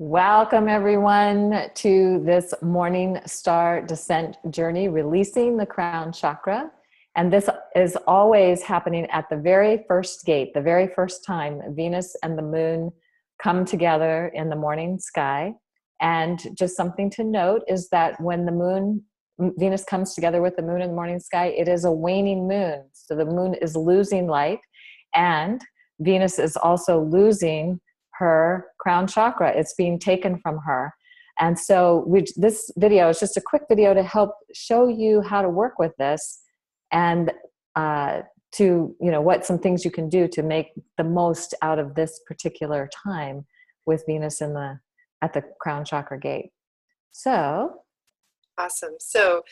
Welcome, everyone, to this morning star descent journey, releasing the crown chakra. And this is always happening at the very first gate, the very first time Venus and the moon come together in the morning sky. And just something to note is that when Venus comes together with the moon in the morning sky, it is a waning moon. So the moon is losing light, and Venus is also losing her crown chakra. It's being taken from her. And so this video is just a quick video to help show you how to work with this and what some things you can do to make the most out of this particular time with Venus at the crown chakra gate. So awesome. So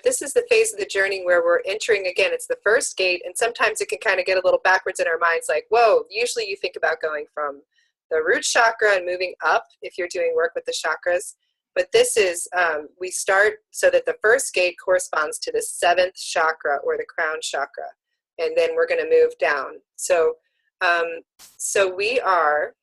this is the phase of the journey where we're entering, again, it's the first gate, and sometimes it can kind of get a little backwards in our minds, like, whoa, usually you think about going from the root chakra and moving up if you're doing work with the chakras. But this is, we start so that the first gate corresponds to the seventh chakra, or the crown chakra, and then we're going to move down. So we are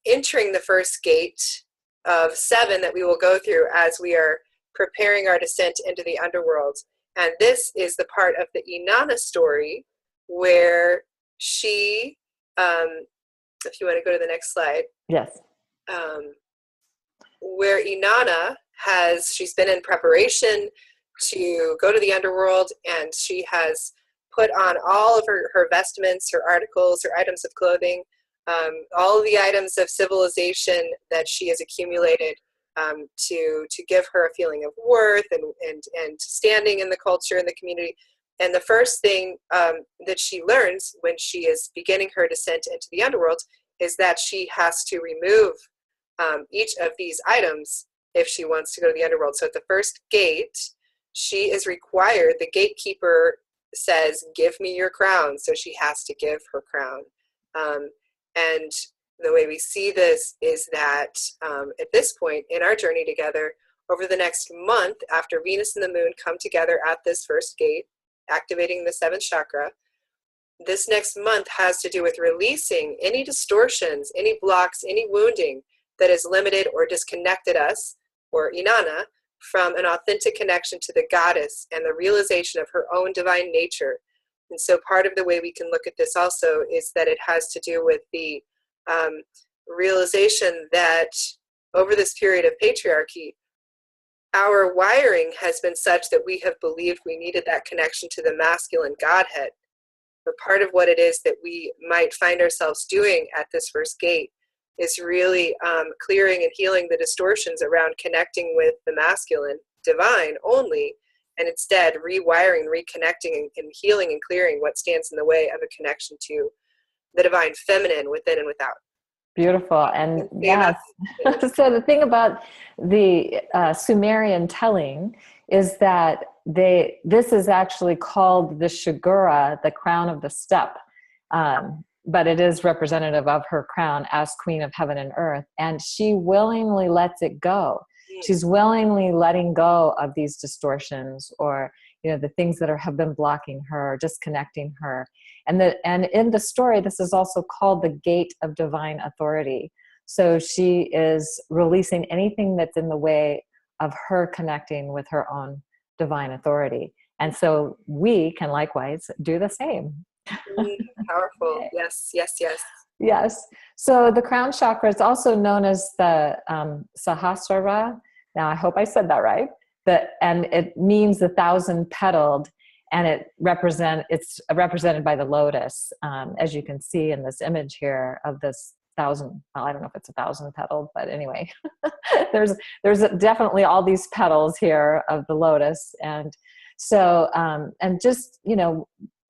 entering the first gate of 7 that we will go through as we are preparing our descent into the underworld. And this is the part of the Inanna story where she, if you want to go to the next slide. yes. Where Inanna she's been in preparation to go to the underworld, and she has put on all of her vestments, her articles, her items of clothing, all of the items of civilization that she has accumulated to give her a feeling of worth and standing in the culture and the community. And the first thing that she learns when she is beginning her descent into the underworld is that she has to remove each of these items if she wants to go to the underworld. So at the first gate, she is required, the gatekeeper says, give me your crown. So she has to give her crown. And the way we see this is that at this point in our journey together, over the next month, after Venus and the moon come together at this first gate, activating the 7th chakra, this next month has to do with releasing any distortions, any blocks, any wounding that has limited or disconnected us, or Inanna, from an authentic connection to the goddess and the realization of her own divine nature. And so part of the way we can look at this also is that it has to do with the realization that over this period of patriarchy, our wiring has been such that we have believed we needed that connection to the masculine godhead. But part of what it is that we might find ourselves doing at this first gate is really clearing and healing the distortions around connecting with the masculine divine only, and instead rewiring, reconnecting, and healing and clearing what stands in the way of a connection to the divine feminine within and without. Beautiful. And yes, so the thing about the Sumerian telling is that this is actually called the Shagura, the crown of the steppe. But it is representative of her crown as queen of heaven and earth. And she willingly lets it go. She's willingly letting go of these distortions, or the things that have been blocking her, disconnecting her. And in the story, this is also called the gate of divine authority. So she is releasing anything that's in the way of her connecting with her own divine authority. And so we can likewise do the same. Powerful. Yes. Yes. So the crown chakra is also known as the Sahasrara. Now, I hope I said that right. And it means 1,000-petaled, and it's represented by the lotus, as you can see in this image here of this 1,000. Well, I don't know if it's 1,000-petaled, but anyway, there's definitely all these petals here of the lotus, and so and just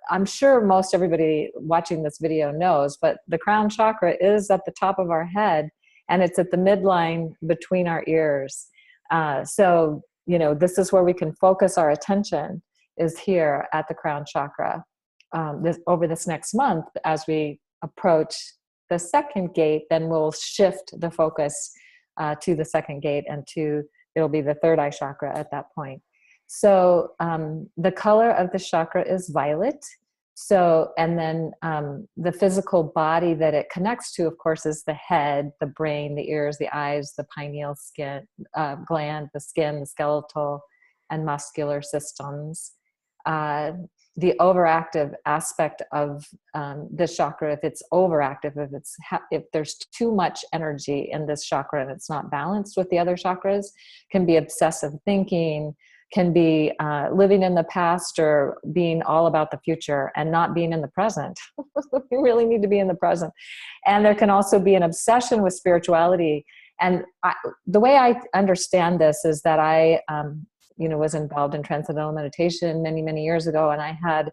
I'm sure most everybody watching this video knows, but the crown chakra is at the top of our head, and it's at the midline between our ears. So this is where we can focus our attention, is here at the crown chakra. Over this next month, as we approach the second gate, then we'll shift the focus to the second gate, and it'll be the third eye chakra at that point. So the color of the chakra is violet. So, and then the physical body that it connects to, of course, is the head, the brain, the ears, the eyes, the pineal gland, the skin, the skeletal and muscular systems. The overactive aspect of this chakra, if it's overactive, if there's too much energy in this chakra and it's not balanced with the other chakras, can be obsessive thinking, can be living in the past or being all about the future and not being in the present. You really need to be in the present. And there can also be an obsession with spirituality. And the way I understand this is that I was involved in transcendental meditation many, many years ago. And I had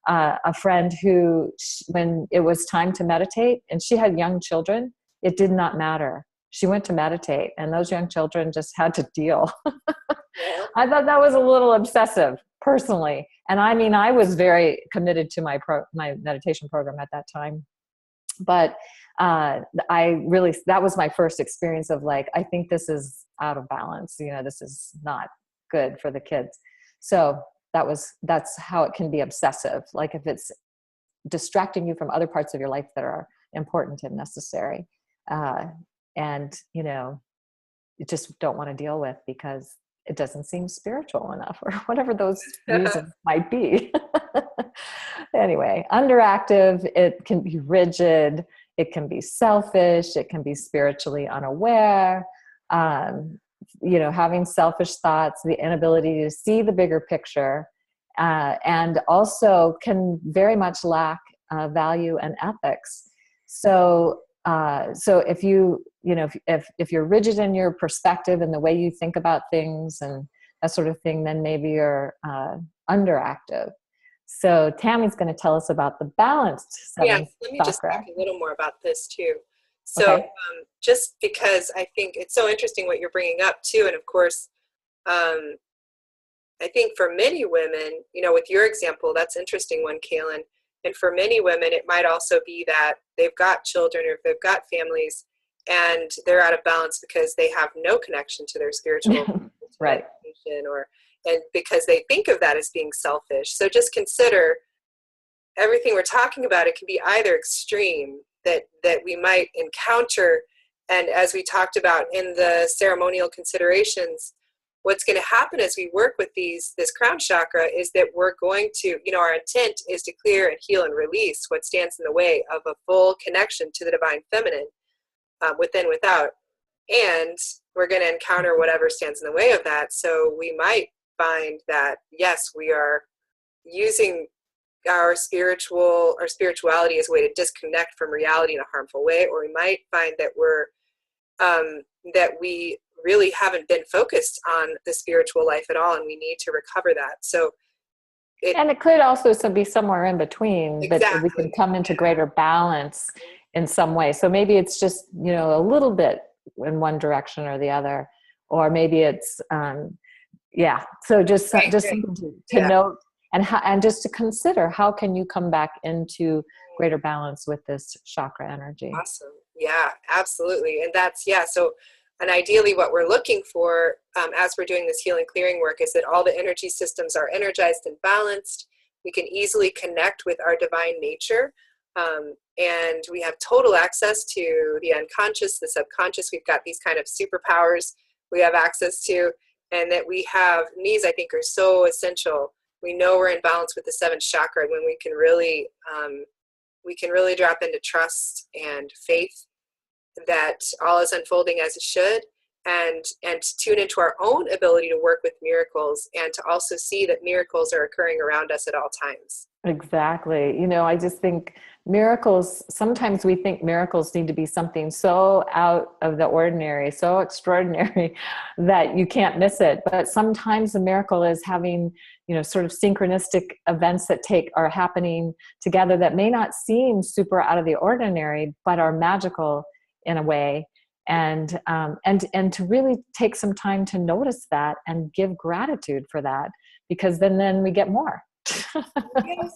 a friend who, when it was time to meditate, and she had young children, it did not matter. She went to meditate, and those young children just had to deal. I thought that was a little obsessive, personally. And I mean, I was very committed to my meditation program at that time. But that was my first experience of like, I think this is out of balance. This is not good for the kids. So that's how it can be obsessive. Like if it's distracting you from other parts of your life that are important and necessary. And you just don't want to deal with because it doesn't seem spiritual enough or whatever those reasons might be. Anyway, underactive, it can be rigid, it can be selfish, it can be spiritually unaware, having selfish thoughts, the inability to see the bigger picture, and also can very much lack value and ethics. So if if you're rigid in your perspective and the way you think about things and that sort of thing, then maybe you're underactive. So Tammy's going to tell us about the balanced seventh let me chakra. just talk a little more about this too. So okay. Just because I think it's so interesting what you're bringing up too, and of course, I think for many women, with your example, that's an interesting one, Kaylin. And for many women, it might also be that they've got children or if they've got families and they're out of balance because they have no connection to their spiritual right. and because they think of that as being selfish. So just consider everything we're talking about. It can be either extreme that we might encounter. And as we talked about in the ceremonial considerations, what's going to happen as we work with this crown chakra is that we're going to, our intent is to clear and heal and release what stands in the way of a full connection to the divine feminine, within, without. And we're going to encounter whatever stands in the way of that. So we might find that, yes, we are using our spirituality as a way to disconnect from reality in a harmful way, or we might find that that we really haven't been focused on the spiritual life at all, and we need to recover that. So it could also be somewhere in between, exactly. But we can come into greater balance in some way. So maybe it's just, a little bit in one direction or the other, or maybe it's, So just something to note and just to consider, how can you come back into greater balance with this chakra energy? Awesome. Yeah, absolutely. And and ideally what we're looking for as we're doing this healing clearing work is that all the energy systems are energized and balanced. We can easily connect with our divine nature. And we have total access to the unconscious, the subconscious. We've got these kind of superpowers we have access to, and that we have, and these I think are so essential. We know we're in balance with the seventh chakra when we can really drop into trust and faith that all is unfolding as it should, and to tune into our own ability to work with miracles, and to also see that miracles are occurring around us at all times. Exactly. I just think miracles, sometimes we think miracles need to be something so out of the ordinary, so extraordinary that you can't miss it. But sometimes a miracle is having, sort of synchronistic events that are happening together that may not seem super out of the ordinary, but are magical in a way. And to really take some time to notice that and give gratitude for that, because then we get more. Yes.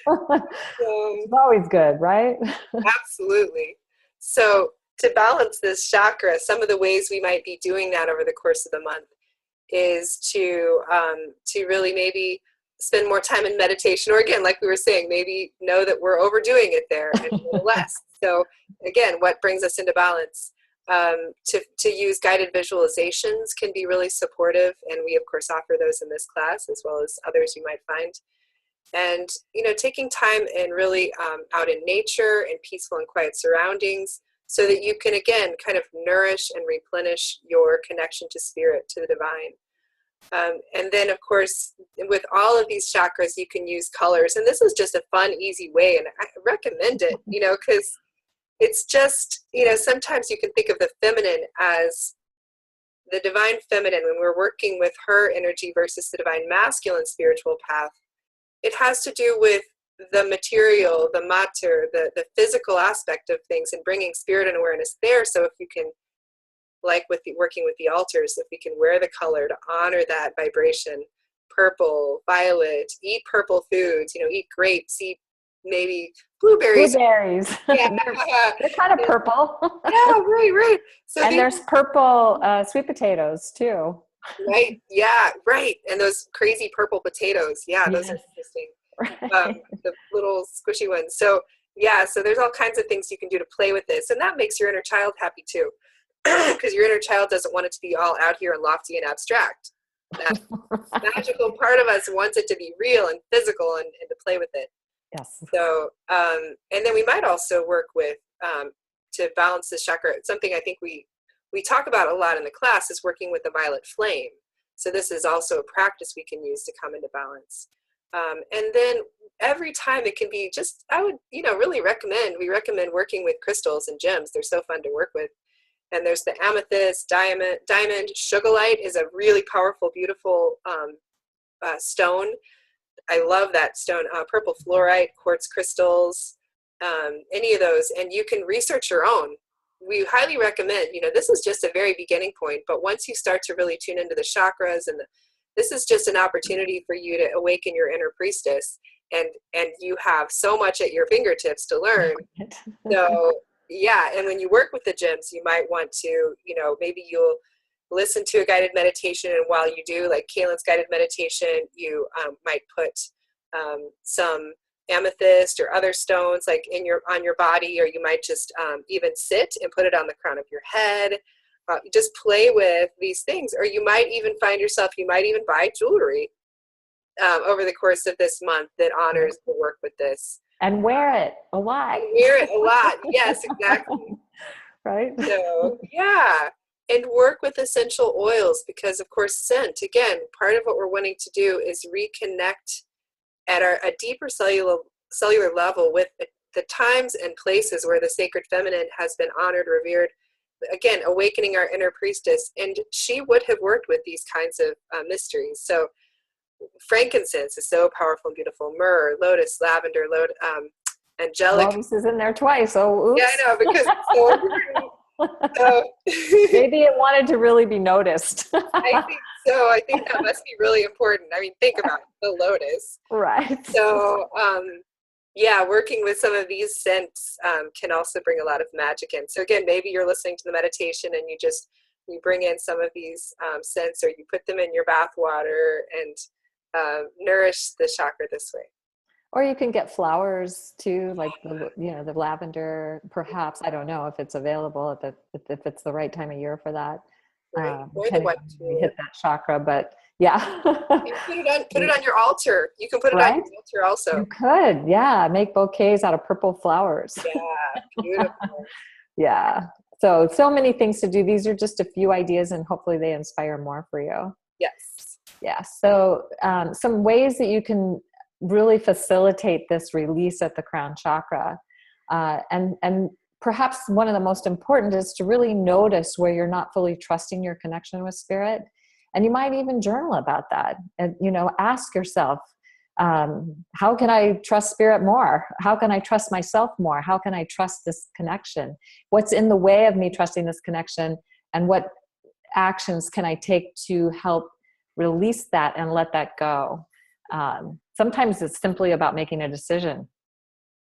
It's always good, right? Absolutely. So to balance this chakra, some of the ways we might be doing that over the course of the month is to really maybe spend more time in meditation, or again, like we were saying, maybe know that we're overdoing it there and a little less. So again, what brings us into balance? To use guided visualizations can be really supportive, and we of course offer those in this class as well as others you might find. And taking time and really out in nature and peaceful and quiet surroundings, so that you can again kind of nourish and replenish your connection to spirit, to the divine. And then of course, with all of these chakras, you can use colors, and this is just a fun, easy way, and I recommend it, because it's just, sometimes you can think of the feminine as the divine feminine when we're working with her energy versus the divine masculine spiritual path. It has to do with the material, the matter, the physical aspect of things, and bringing spirit and awareness there. So if you can, like with working with the altars, if we can wear the color to honor that vibration, purple, violet, eat purple foods, eat grapes, eat maybe blueberries. Blueberries. Yeah. They're kind of purple. Yeah, right. So and there's purple sweet potatoes too. Right. Yeah, right. And those crazy purple potatoes. Yeah, those are Yes. interesting. Right. The little squishy ones. So yeah, so there's all kinds of things you can do to play with this. And that makes your inner child happy too. Because your inner child doesn't want it to be all out here and lofty and abstract. That magical part of us wants it to be real and physical and to play with it. Yes. So, and then we might also work with, to balance the chakra. Something I think we talk about a lot in the class is working with the violet flame. So this is also a practice we can use to come into balance. And then every time it can be just, I would, really we recommend working with crystals and gems. They're so fun to work with. And there's the amethyst, diamond, sugilite is a really powerful, beautiful stone. I love that stone. Purple fluorite, quartz crystals, any of those. And you can research your own. We highly recommend, this is just a very beginning point, but once you start to really tune into the chakras, and this is just an opportunity for you to awaken your inner priestess, and you have so much at your fingertips to learn. So yeah, and when you work with the gems, you might want to, maybe you'll listen to a guided meditation, and while you do, like Kaylin's guided meditation, you might put some amethyst or other stones like on your body, or you might just even sit and put it on the crown of your head. You just play with these things, or you might even find yourself, you might even buy jewelry over the course of this month that honors the work with this. And wear it a lot. Yes, exactly. Right. So yeah, and work with essential oils, because of course scent, again, part of what we're wanting to do is reconnect at a deeper cellular level with the times and places where the sacred feminine has been honored, revered, again, awakening our inner priestess. And she would have worked with these kinds of mysteries. So frankincense is so powerful and beautiful. Myrrh, lotus, lavender, angelic. Lotus is in there twice. Oh, oops. Yeah, I know, because it's so important. So, maybe it wanted to really be noticed. I think so. I think that must be really important. I mean, think about it, the lotus. Right. So, yeah, working with some of these scents can also bring a lot of magic in. So again, maybe you're listening to the meditation and you bring in some of these scents, or you put them in your bath water and nourish the chakra this way. Or you can get flowers too, like the lavender, perhaps. I don't know if it's available, if it's the right time of year for that. Right. Or the white you hit that chakra, but yeah. You put it on your altar. You can put it on your altar also. You could, yeah. Make bouquets out of purple flowers. Yeah, beautiful. Yeah. So many things to do. These are just a few ideas, and hopefully they inspire more for you. Yes. Yeah. So some ways that you can really facilitate this release at the crown chakra. And perhaps one of the most important is to really notice where you're not fully trusting your connection with spirit. And you might even journal about that. And, ask yourself, how can I trust spirit more? How can I trust myself more? How can I trust this connection? What's in the way of me trusting this connection? And what actions can I take to help release that and let that go? Sometimes it's simply about making a decision.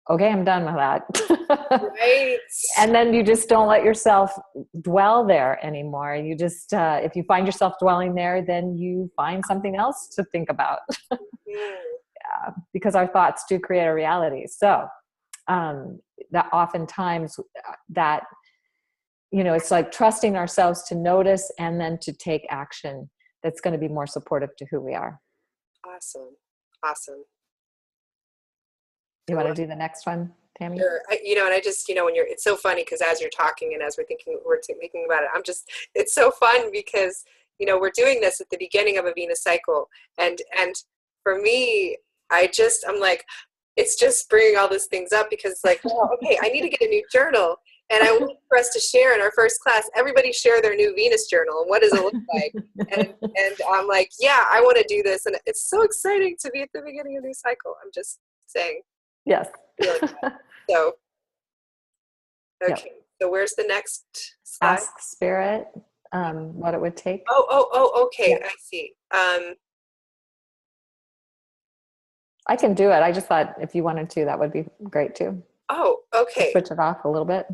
okay, I'm done with that. Right. And then you just don't let yourself dwell there anymore. You just, if you find yourself dwelling there, then you find something else to think about. Yeah, because our thoughts do create a reality. So that oftentimes that, it's like trusting ourselves to notice and then to take action that's going to be more supportive to who we are. Awesome. Awesome. You want to do the next one, Tammy? Sure. And I just, it's so funny because as you're talking and as we're thinking about it, it's so fun because, we're doing this at the beginning of a Venus cycle. And for me, I'm like, it's just bringing all these things up because like, well, okay, I need to get a new journal. And I want for us to share in our first class, everybody share their new Venus journal and what does it look like? and I'm like, yeah, I want to do this. And it's so exciting to be at the beginning of a new cycle. I'm just saying. Yes. So, okay. Yep. So where's the next slide? Ask spirit what it would take. Okay. Yeah. I see. I can do it. I just thought if you wanted to, that would be great too. Oh, okay. Switch it off a little bit.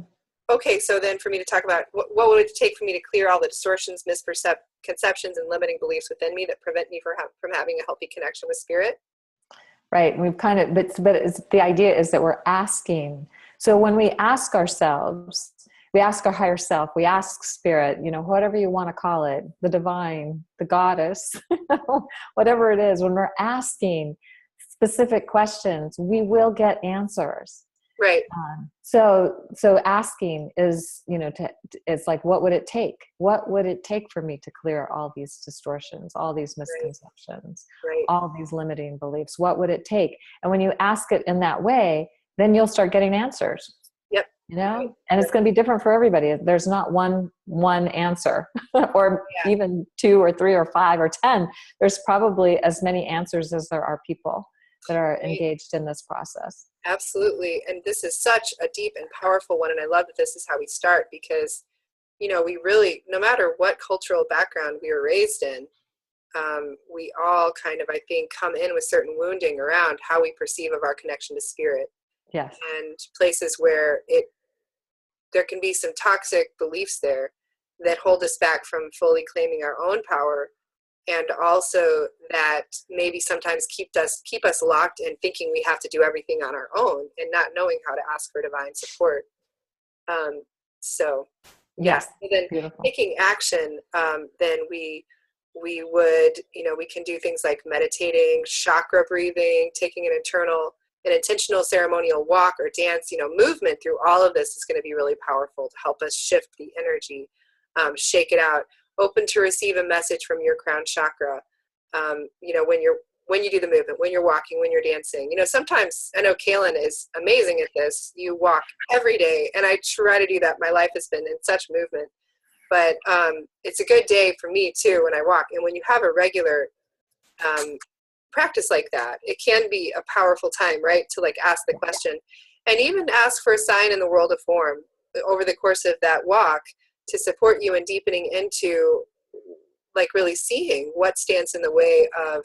Okay, so then for me to talk about what would it take for me to clear all the distortions, misconceptions, and limiting beliefs within me that prevent me from having a healthy connection with spirit? Right. We've kind of, the idea is that we're asking. So when we ask ourselves, we ask our higher self, we ask spirit, whatever you want to call it, the divine, the goddess, whatever it is, when we're asking specific questions, we will get answers. Right. So asking is, it's like, what would it take? What would it take for me to clear all these distortions, all these misconceptions, right. all these limiting beliefs? What would it take? And when you ask it in that way, then you'll start getting answers. Yep. And it's going to be different for everybody. There's not one answer or even 2 or 3 or 5 or 10. There's probably as many answers as there are people that are engaged in this process. Absolutely. And this is such a deep and powerful one. And I love that this is how we start because, we really, no matter what cultural background we were raised in, we all kind of, I think, come in with certain wounding around how we perceive of our connection to spirit. Yes. And places where there can be some toxic beliefs there that hold us back from fully claiming our own power. And also that maybe sometimes keep us locked in thinking we have to do everything on our own and not knowing how to ask for divine support. Yes. So then Beautiful. taking action, then we would, we can do things like meditating, chakra breathing, taking an intentional ceremonial walk or dance, movement through all of this is going to be really powerful to help us shift the energy, shake it out. Open to receive a message from your crown chakra. When you do the movement, when you're walking, when you're dancing, sometimes I know Kaylin is amazing at this. You walk every day and I try to do that. My life has been in such movement, but it's a good day for me too when I walk. And when you have a regular practice like that, it can be a powerful time, right? To like ask the question and even ask for a sign in the world of form over the course of that walk to support you in deepening into like really seeing what stands in the way of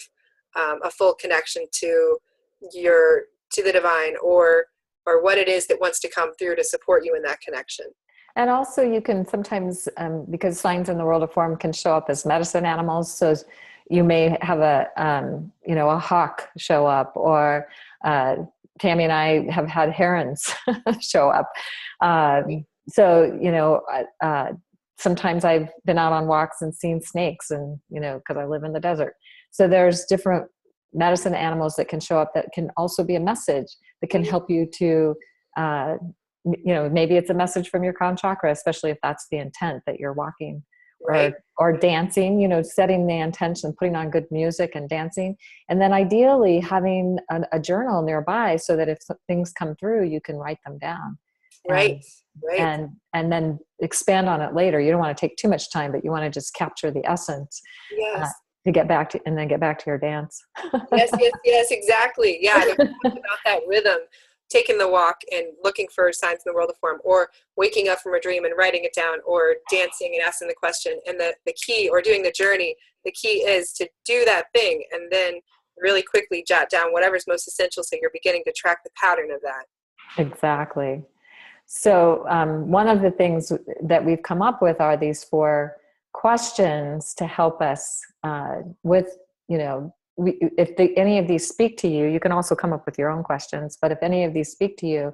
a full connection to the divine or what it is that wants to come through to support you in that connection. And also you can sometimes, because signs in the world of form can show up as medicine animals. So you may have a hawk show up, or Tammy and I have had herons show up. Sometimes I've been out on walks and seen snakes and, because I live in the desert. So there's different medicine animals that can show up that can also be a message that can help you to, maybe it's a message from your crown chakra, especially if that's the intent that you're walking or dancing, setting the intention, putting on good music and dancing. And then ideally having a journal nearby so that if things come through, you can write them down. Right. And then expand on it later. You don't want to take too much time, but you want to just capture the essence to get back to your dance. Yes, exactly. Yeah, about that rhythm, taking the walk and looking for signs in the world of form, or waking up from a dream and writing it down, or dancing and asking the question. And the key, or doing the journey, the key is to do that thing and then really quickly jot down whatever's most essential so you're beginning to track the pattern of that. Exactly. So one of the things that we've come up with are these 4 questions to help us with, if any of these speak to you, you can also come up with your own questions, but if any of these speak to you,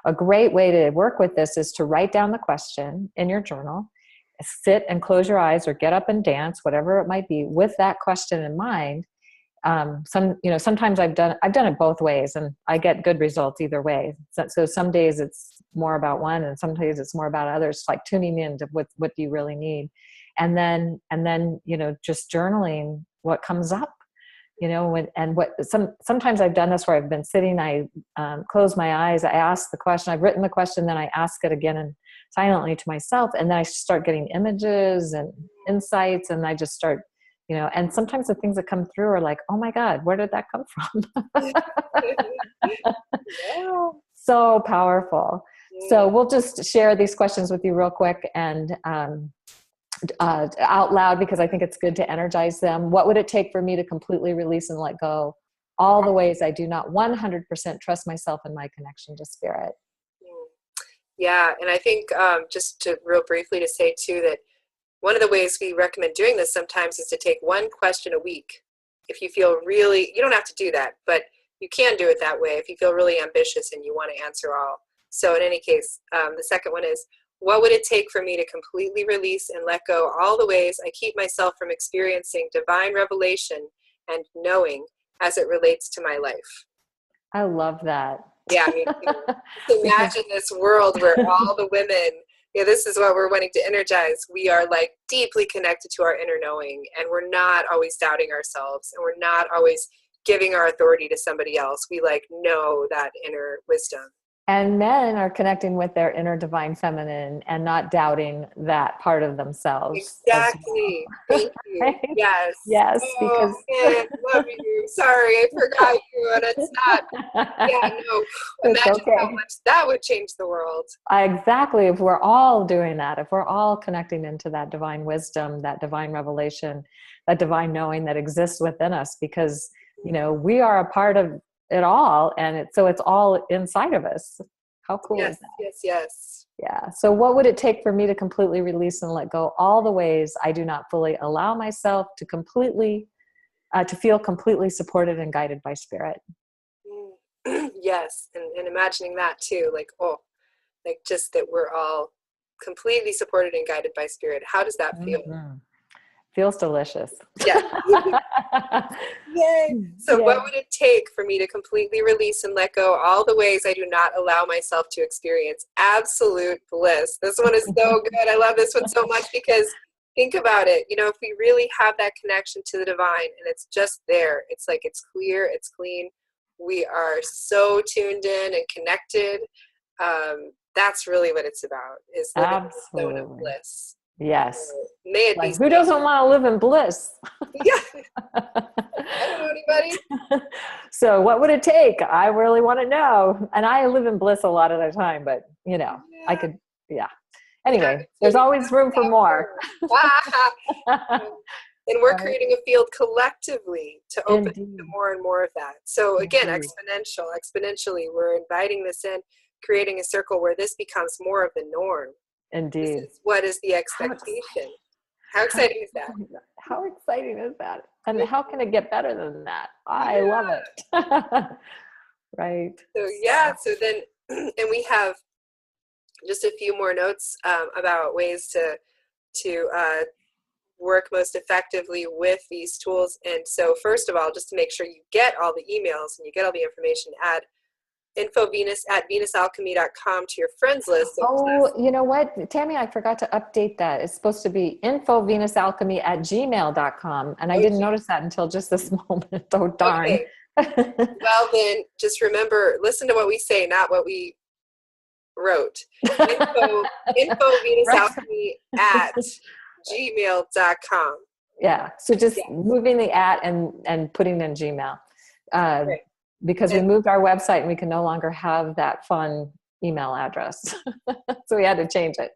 a great way to work with this is to write down the question in your journal, sit and close your eyes or get up and dance, whatever it might be, with that question in mind. Sometimes I've done it both ways and I get good results either way. So some days it's more about one and some days it's more about others, like tuning in to what do you really need. And then, just journaling what comes up, sometimes I've done this where I've been sitting, I close my eyes, I ask the question, I've written the question, then I ask it again and silently to myself. And then I start getting images and insights and I just start, and sometimes the things that come through are like, oh my God, where did that come from? Yeah. So powerful. So we'll just share these questions with you real quick and out loud, because I think it's good to energize them. What would it take for me to completely release and let go all the ways I do not 100% trust myself and my connection to spirit? Yeah. And I think just to real briefly to say too, that one of the ways we recommend doing this sometimes is to take 1 question a week. If you feel really, you don't have to do that, but you can do it that way if you feel really ambitious and you want to answer all. So in any case, the second one is, what would it take for me to completely release and let go all the ways I keep myself from experiencing divine revelation and knowing as it relates to my life? I love that. Yeah, me too. Imagine this world where all the women, this is what we're wanting to energize. We are like deeply connected to our inner knowing, and we're not always doubting ourselves, and we're not always giving our authority to somebody else. We like know that inner wisdom. And men are connecting with their inner divine feminine and not doubting that part of themselves. Exactly. Well. Thank you. Right? Yes. Yes, because man, love you. Sorry, I forgot you, and it's not. Yeah, no. Imagine how much that would change the world. Exactly. If we're all doing that, if we're all connecting into that divine wisdom, that divine revelation, that divine knowing that exists within us, because we are a part of it all, and it's all inside of us. How cool is that? Yes. Yeah. So what would it take for me to completely release and let go all the ways I do not fully allow myself to feel completely supported and guided by spirit? Yes. And imagining that too, like just that we're all completely supported and guided by spirit. How does that feel? Mm-hmm. Feels delicious. Yeah. Yay. So Yay. What would it take for me to completely release and let go all the ways I do not allow myself to experience absolute bliss? This one is so good. I love this one so much because think about it. If we really have that connection to the divine and it's just there, it's like it's clear, it's clean. We are so tuned in and connected. That's really what it's about, is living in the zone of bliss. Yes. May it be who doesn't want to live in bliss? Yeah. I don't know anybody. So what would it take? I really want to know. And I live in bliss a lot of the time, but I could, Anyway, there's always room for more. And we're creating a field collectively to open to more and more of that. So again, exponentially, we're inviting this in, creating a circle where this becomes more of the norm. Indeed. What is the expectation? How exciting is that? How exciting is that? And how can it get better than that? I love it. Right. So then, and we have just a few more notes about ways to work most effectively with these tools. And so first of all, just to make sure you get all the emails and you get all the information, add infovenus@venusalchemy.com to your friends list. So you know what, Tammy, I forgot to update that. It's supposed to be infovenusalchemy@gmail.com. And I didn't notice that until just this moment. Oh, darn. Okay. Well, then just remember, listen to what we say, not what we wrote. infovenusalchemy@gmail.com. Yeah. So just moving the @ and putting in Gmail. Right. Because we moved our website and we can no longer have that fun email address. So we had to change it.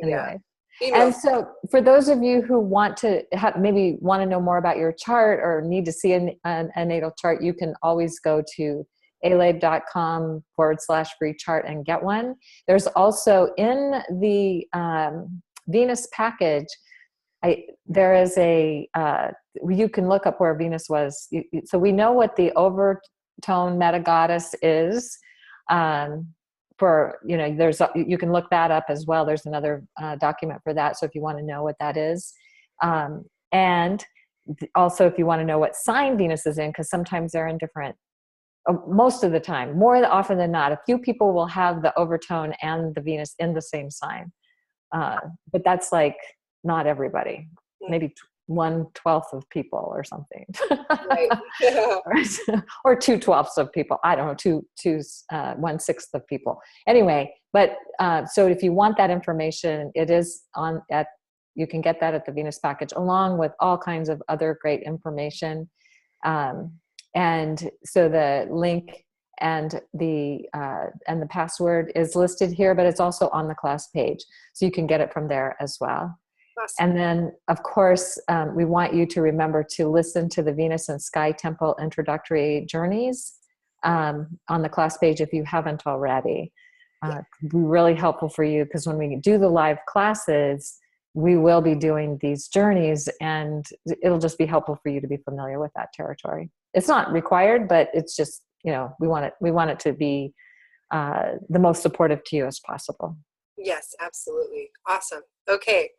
Anyway. Yeah. And so for those of you who want to maybe want to know more about your chart or need to see a natal chart, you can always go to alabe.com/free chart and get one. There's also in the Venus package, there is a, you can look up where Venus was. So we know what the overtone meta goddess is. For, you can look that up as well. There's another document for that. So if you want to know what that is. And also if you want to know what sign Venus is in, because sometimes they're in different, most of the time, more often than not, a few people will have the overtone and the Venus in the same sign. But that's like not everybody, maybe 1/12 of people or something. Right. Or 2/12 of people. I don't know, 1/6 of people. Anyway, but so if you want that information, it is you can get that at the Venus package, along with all kinds of other great information. And so the link and the password is listed here, but it's also on the class page. So you can get it from there as well. Awesome. And then, of course, we want you to remember to listen to the Venus and Sky Temple introductory journeys on the class page if you haven't already. Be really helpful for you, because when we do the live classes, we will be doing these journeys, and it'll just be helpful for you to be familiar with that territory. It's not required, but it's just, we want it to be the most supportive to you as possible. Yes, absolutely. Awesome. Okay.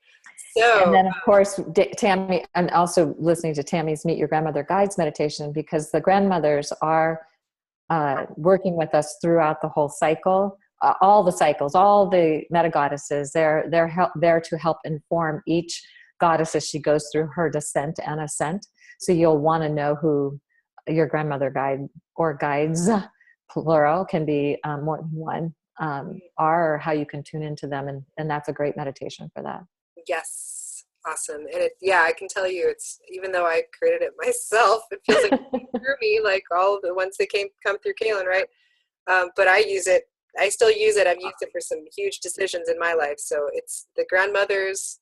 So, and then of course, Tammy, and also listening to Tammy's Meet Your Grandmother Guides meditation, because the grandmothers are working with us throughout the whole cycle, all the cycles, all the meta goddesses. They're there to help inform each goddess as she goes through her descent and ascent. So you'll want to know who your grandmother guide or guides, plural, can be more than one, are, or how you can tune into them. And that's a great meditation for that. Yes. Awesome. And I can tell you, it's, even though I created it myself, it feels like through me, like all the ones that come through Kaylin, right? But I still use it. I've used it for some huge decisions in my life. So it's the grandmothers,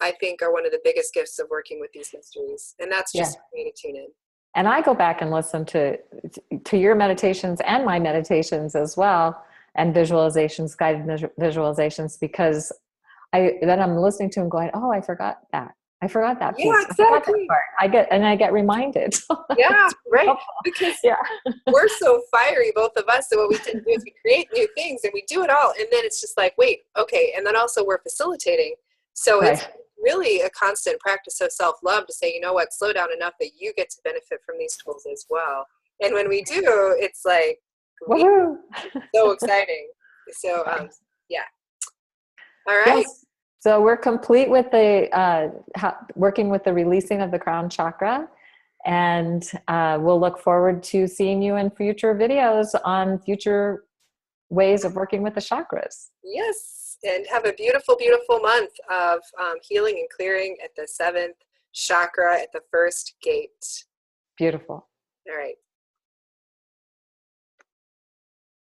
I think, are one of the biggest gifts of working with these mysteries. And that's just for me to tune in. And I go back and listen to your meditations and my meditations as well, and visualizations, guided visualizations, because then I'm listening to them going, oh, I forgot that. I forgot that piece. Yeah, exactly. I get reminded. Yeah, right. Because we're so fiery, both of us. So what we tend to do is we create new things and we do it all. And then it's just like, wait, okay. And then also we're facilitating. So it's really a constant practice of self-love to say, you know what, slow down enough that you get to benefit from these tools as well. And when we do, it's like, so exciting. So, all right. Yes. So we're complete with the working with the releasing of the crown chakra, and we'll look forward to seeing you in future videos on future ways of working with the chakras. Yes, and have a beautiful, beautiful month of healing and clearing at the 7th chakra at the first gate. Beautiful. All right.